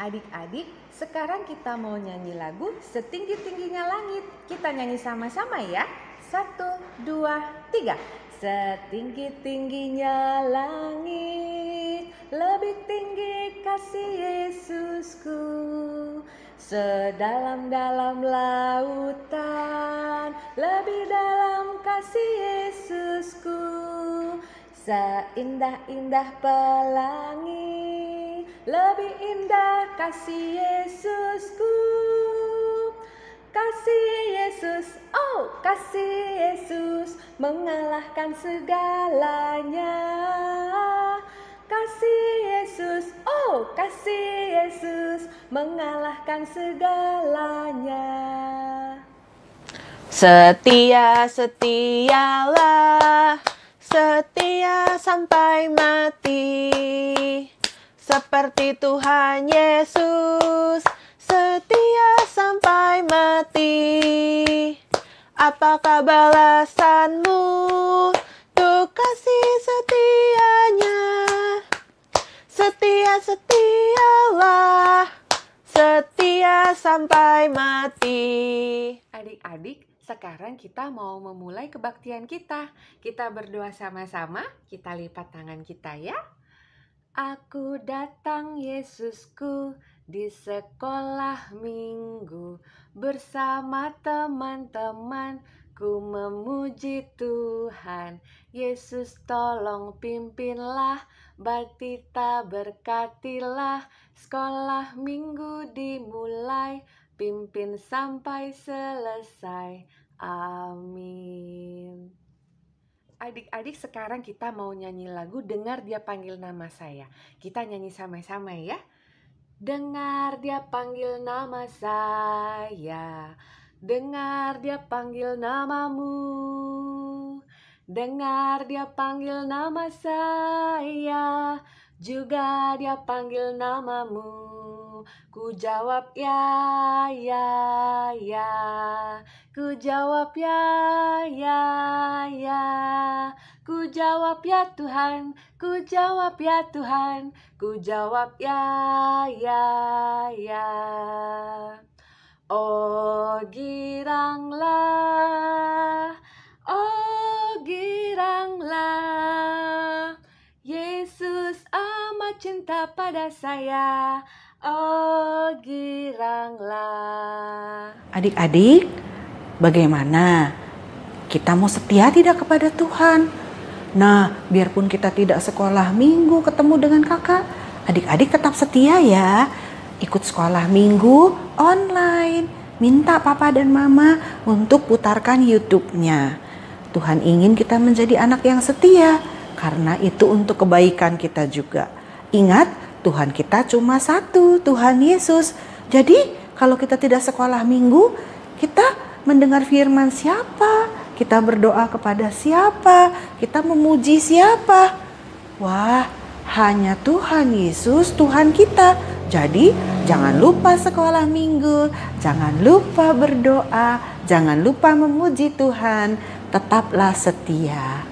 Adik-adik, sekarang kita mau nyanyi lagu Setinggi-tingginya Langit. Kita nyanyi sama-sama ya. 1, 2, 3. Setinggi-tingginya langit, lebih tinggi kasih Yesusku. Sedalam-dalam lautan, lebih dalam kasih Yesusku. Seindah-indah pelangi, lebih indah kasih Yesusku. Kasih Yesus, oh kasih Yesus, mengalahkan segalanya. Kasih Yesus, oh kasih Yesus, mengalahkan segalanya. Setia, setialah, setia sampai mati. Seperti Tuhan Yesus, setia sampai mati. Apakah balasanmu untuk kasih setianya? Setia, setialah, setia sampai mati. Adik-adik, sekarang kita mau memulai kebaktian kita. Kita berdoa sama-sama, kita lipat tangan kita ya. Aku datang Yesusku di sekolah minggu, bersama teman-teman ku memuji Tuhan. Yesus tolong pimpinlah, Batita berkatilah, sekolah minggu dimulai, pimpin sampai selesai. Amin. Adik-adik, sekarang kita mau nyanyi lagu Dengar Dia Panggil Nama Saya. Kita nyanyi sama-sama ya. Dengar Dia panggil nama saya, dengar Dia panggil namamu. Dengar Dia panggil nama saya, juga Dia panggil namamu. Ku jawab ya, ya, ya. Ku jawab ya, ya, ya. Ku jawab ya Tuhan, ku jawab ya Tuhan, ku jawab ya, ya, ya. Oh giranglah, Yesus amat cinta pada saya. Oh giranglah. Adik-adik, bagaimana? Kita mau setia tidak kepada Tuhan? Nah, biarpun kita tidak sekolah minggu ketemu dengan kakak, adik-adik tetap setia ya. Ikut sekolah minggu online. Minta papa dan mama untuk putarkan YouTube-nya. Tuhan ingin kita menjadi anak yang setia, karena itu untuk kebaikan kita juga. Ingat, Tuhan kita cuma satu, Tuhan Yesus. Jadi, kalau kita tidak sekolah minggu, kita mendengar firman siapa? Kita berdoa kepada siapa? Kita memuji siapa? Wah, hanya Tuhan Yesus, Tuhan kita. Jadi, jangan lupa sekolah minggu, jangan lupa berdoa, jangan lupa memuji Tuhan. Tetaplah setia.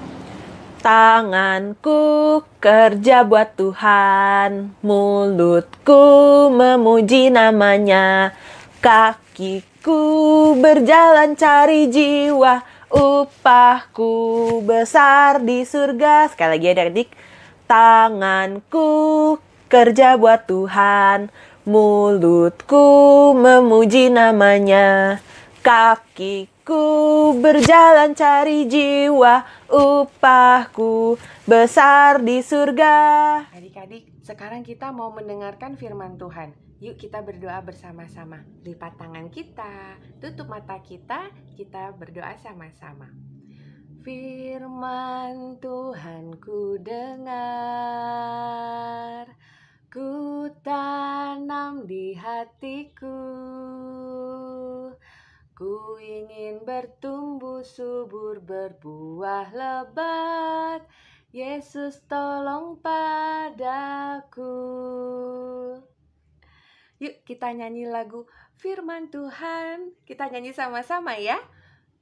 Tanganku kerja buat Tuhan, mulutku memuji namanya, kakiku berjalan cari jiwa, upahku besar di surga. Sekali lagi adik-adik, tanganku kerja buat Tuhan, mulutku memuji namanya, kakiku berjalan cari jiwa, upahku besar di surga. Adik-adik, sekarang kita mau mendengarkan firman Tuhan. Yuk kita berdoa bersama-sama. Lipat tangan kita, tutup mata kita berdoa sama-sama. Firman Tuhan ku dengar, ku tanam di hatiku. Ku ingin bertumbuh subur, berbuah lebat. Yesus tolong padaku. Yuk kita nyanyi lagu Firman Tuhan. Kita nyanyi sama-sama ya.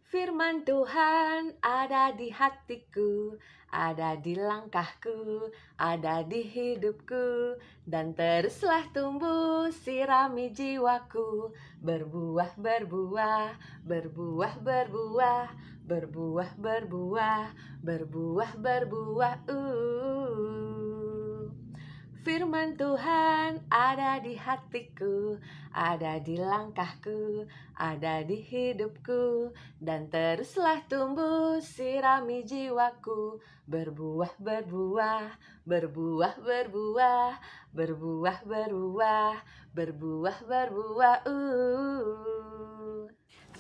Firman Tuhan ada di hatiku, ada di langkahku, ada di hidupku, dan teruslah tumbuh sirami jiwaku, berbuah, berbuah, berbuah, berbuah, berbuah, berbuah, berbuah, berbuah. Firman Tuhan ada di hatiku, ada di langkahku, ada di hidupku, dan teruslah tumbuh sirami jiwaku, berbuah, berbuah, berbuah, berbuah, berbuah, berbuah, berbuah, berbuah.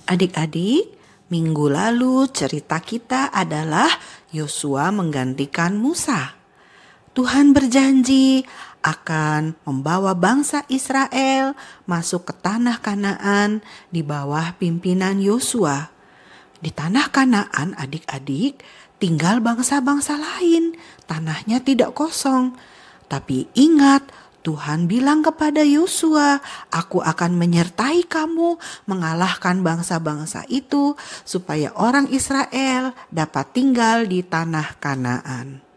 Adik-adik, minggu lalu cerita kita adalah Yosua menggantikan Musa. Tuhan berjanji akan membawa bangsa Israel masuk ke tanah Kanaan di bawah pimpinan Yosua. Di tanah Kanaan, adik-adik, tinggal bangsa-bangsa lain. Tanahnya tidak kosong. Tapi ingat, Tuhan bilang kepada Yosua, "Aku akan menyertai kamu mengalahkan bangsa-bangsa itu supaya orang Israel dapat tinggal di tanah Kanaan."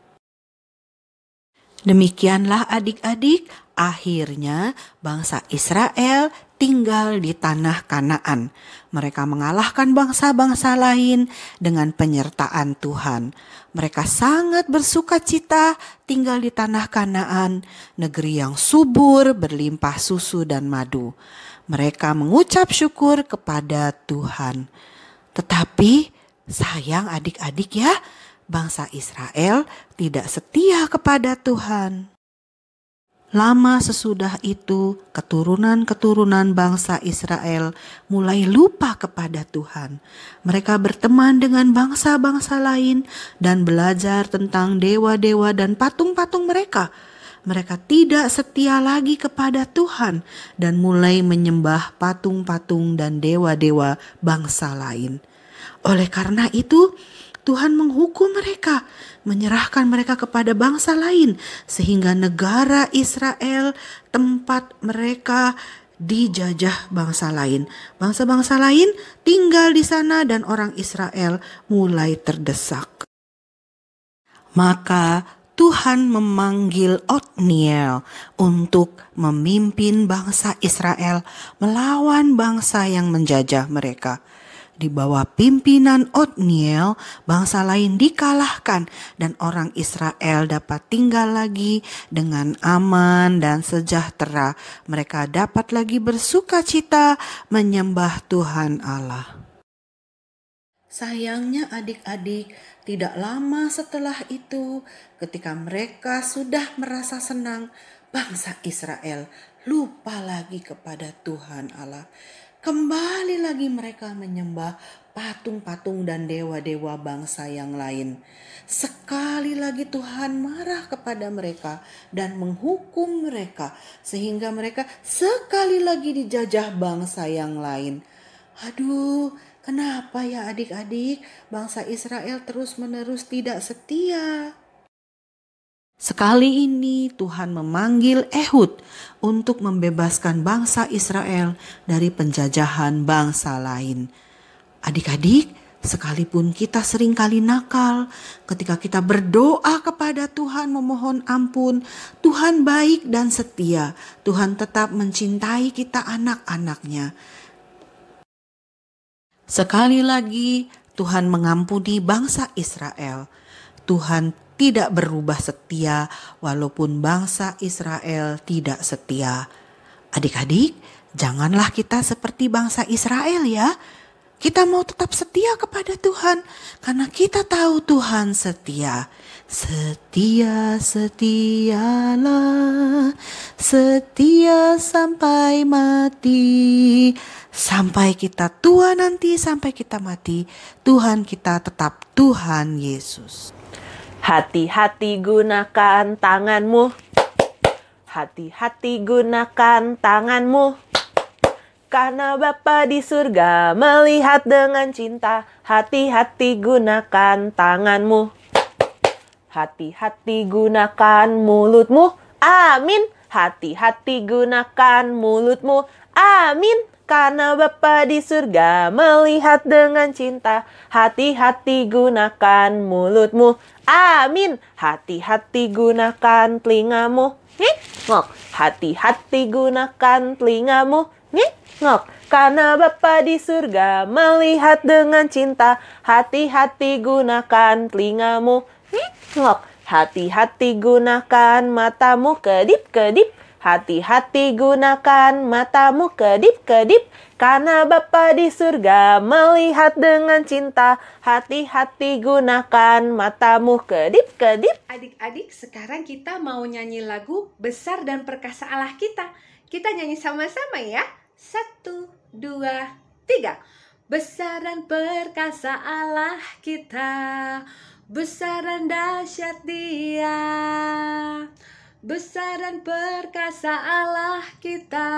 Demikianlah adik-adik, akhirnya bangsa Israel tinggal di tanah Kanaan. Mereka mengalahkan bangsa-bangsa lain dengan penyertaan Tuhan. Mereka sangat bersukacita tinggal di tanah Kanaan, negeri yang subur berlimpah susu dan madu. Mereka mengucap syukur kepada Tuhan. Tetapi sayang adik-adik ya, bangsa Israel tidak setia kepada Tuhan. Lama sesudah itu, keturunan-keturunan bangsa Israel mulai lupa kepada Tuhan. Mereka berteman dengan bangsa-bangsa lain dan belajar tentang dewa-dewa dan patung-patung mereka. Mereka tidak setia lagi kepada Tuhan dan mulai menyembah patung-patung dan dewa-dewa bangsa lain. Oleh karena itu, Tuhan menghukum mereka, menyerahkan mereka kepada bangsa lain, sehingga negara Israel, tempat mereka, dijajah bangsa lain. Bangsa-bangsa lain tinggal di sana dan orang Israel mulai terdesak. Maka Tuhan memanggil Otniel untuk memimpin bangsa Israel melawan bangsa yang menjajah mereka. Di bawah pimpinan Otniel, bangsa lain dikalahkan dan orang Israel dapat tinggal lagi dengan aman dan sejahtera. Mereka dapat lagi bersukacita menyembah Tuhan Allah. Sayangnya adik-adik, tidak lama setelah itu, ketika mereka sudah merasa senang, bangsa Israel lupa lagi kepada Tuhan Allah. Kembali lagi mereka menyembah patung-patung dan dewa-dewa bangsa yang lain. Sekali lagi Tuhan marah kepada mereka dan menghukum mereka, sehingga mereka sekali lagi dijajah bangsa yang lain. Aduh, kenapa ya adik-adik, bangsa Israel terus-menerus tidak setia? Sekali ini Tuhan memanggil Ehud untuk membebaskan bangsa Israel dari penjajahan bangsa lain. Adik-adik, sekalipun kita seringkali nakal, ketika kita berdoa kepada Tuhan memohon ampun, Tuhan baik dan setia. Tuhan tetap mencintai kita anak-anaknya. Sekali lagi Tuhan mengampuni bangsa Israel. Tuhan tidak berubah setia walaupun bangsa Israel tidak setia. Adik-adik, janganlah kita seperti bangsa Israel ya. Kita mau tetap setia kepada Tuhan karena kita tahu Tuhan setia. Setia, setialah, setia sampai mati. Sampai kita tua nanti, sampai kita mati, Tuhan kita tetap Tuhan Yesus. Hati-hati gunakan tanganmu. Hati-hati gunakan tanganmu. Karena Bapa di surga melihat dengan cinta. Hati-hati gunakan tanganmu. Hati-hati gunakan mulutmu. Amin. Hati-hati gunakan mulutmu. Amin. karena Bapa di surga melihat dengan cinta. Hati-hati gunakan mulutmu. Amin. Hati-hati gunakan telingamu. Ngok. Hati-hati gunakan telingamu. Ngok. Karena Bapa di surga melihat dengan cinta. Hati-hati gunakan telingamu. Ngok. Hati-hati gunakan matamu. Kedip-kedip. Hati-hati gunakan matamu. Kedip-kedip. Karena Bapa di surga melihat dengan cinta. Hati-hati gunakan matamu. Kedip-kedip. Adik-adik, sekarang kita mau nyanyi lagu Besar dan Perkasa Allah kita. Kita nyanyi sama-sama ya. 1, 2, 3. Besar dan perkasa Allah kita, besar dan dahsyat Dia. Besar dan perkasa Allah kita,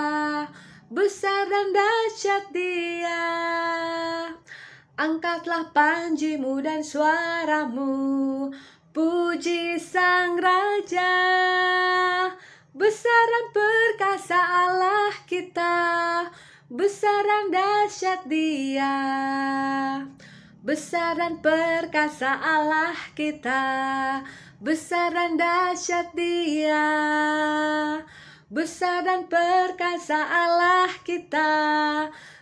besar dan dahsyat Dia. Angkatlah panjimu dan suaramu, puji Sang Raja. Besar dan perkasa Allah kita, besar dan dahsyat Dia. Besar dan perkasa Allah kita, besar dan dahsyat Dia. Besar dan perkasa Allah kita,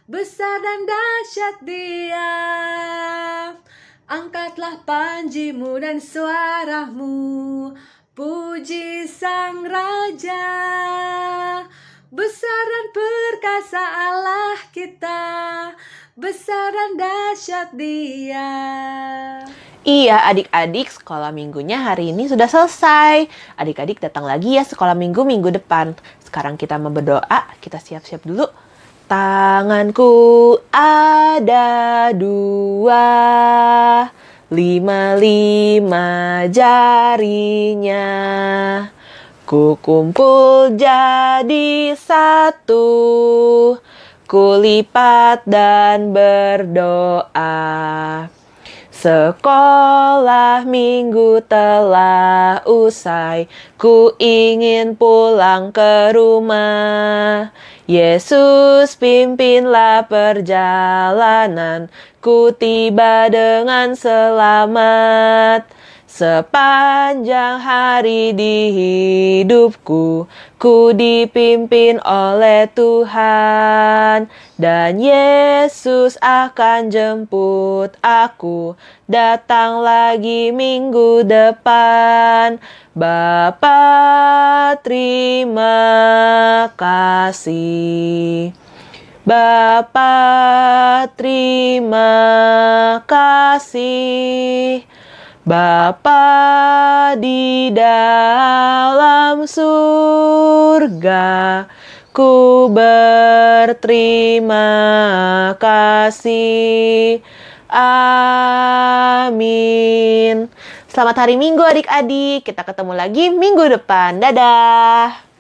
besar dan dahsyat Dia. Angkatlah panjimu dan suaramu, puji Sang Raja. Besar dan perkasa Allah kita, besar dan dahsyat Dia. Iya adik-adik, sekolah minggunya hari ini sudah selesai. Adik-adik datang lagi ya sekolah minggu depan. Sekarang kita mau berdoa, kita siap-siap dulu. Tanganku ada 2, 5 jarinya. Ku kumpul jadi 1, ku lipat dan berdoa. Sekolah minggu telah usai, ku ingin pulang ke rumah. Yesus pimpinlah perjalanan, ku tiba dengan selamat. Sepanjang hari di hidupku, ku dipimpin oleh Tuhan. Dan Yesus akan jemput aku, datang lagi minggu depan. Bapa, terima kasih. Bapa, terima kasih. Bapa di dalam surga, ku berterima kasih. Amin. Selamat hari Minggu adik-adik. Kita ketemu lagi minggu depan. Dadah.